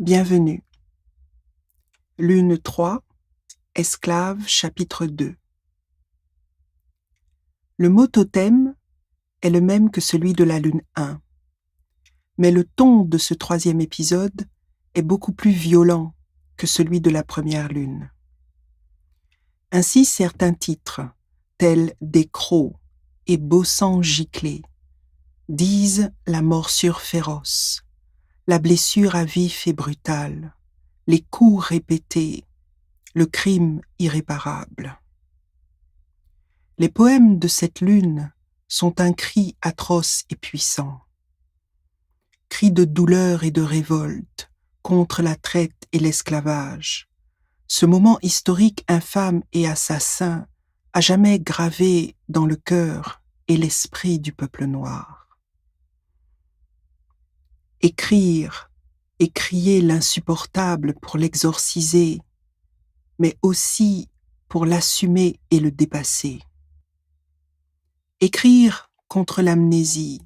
Bienvenue. Lune 3, Esclave, chapitre 2. Le mot totem est le même que celui de la lune 1, mais le ton de ce troisième épisode est beaucoup plus violent que celui de la première lune. Ainsi, certains titres, tels Des crocs et Beau sang giclé, disent la morsure féroce, la blessure à vif et brutale, les coups répétés, le crime irréparable. Les poèmes de cette lune sont un cri atroce et puissant. Cri de douleur et de révolte contre la traite et l'esclavage. Ce moment historique infâme et assassin à jamais gravé dans le cœur et l'esprit du peuple noir. Écrire et crier l'insupportable pour l'exorciser, mais aussi pour l'assumer et le dépasser. Écrire contre l'amnésie,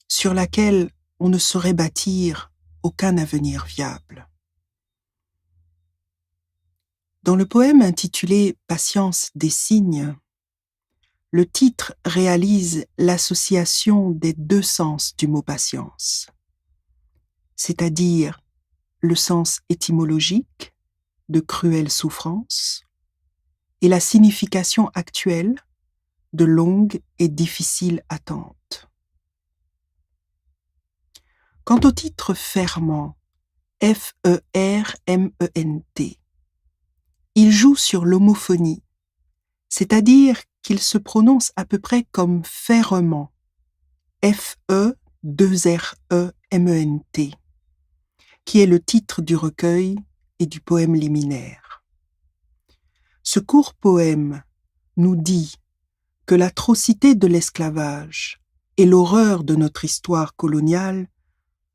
sur laquelle on ne saurait bâtir aucun avenir viable. Dans le poème intitulé « Patience des signes », le titre réalise l'association des deux sens du mot patience, c'est-à-dire le sens étymologique de cruelle souffrance et la signification actuelle de longue et difficile attente. Quant au titre ferment, F-E-R-M-E-N-T, il joue sur l'homophonie, c'est-à-dire qu'il se prononce à peu près comme ferrement, F-E-2-R-E-M-E-N-T, qui est le titre du recueil et du poème liminaire. Ce court poème nous dit que l'atrocité de l'esclavage et l'horreur de notre histoire coloniale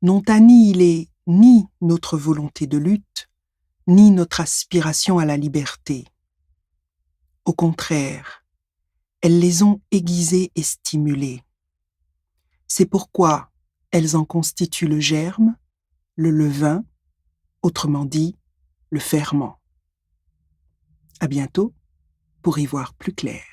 n'ont annihilé ni notre volonté de lutte, ni notre aspiration à la liberté. Au contraire, elles les ont aiguisées et stimulées. C'est pourquoi elles en constituent le germe, le levain, autrement dit, le ferment. À bientôt pour y voir plus clair.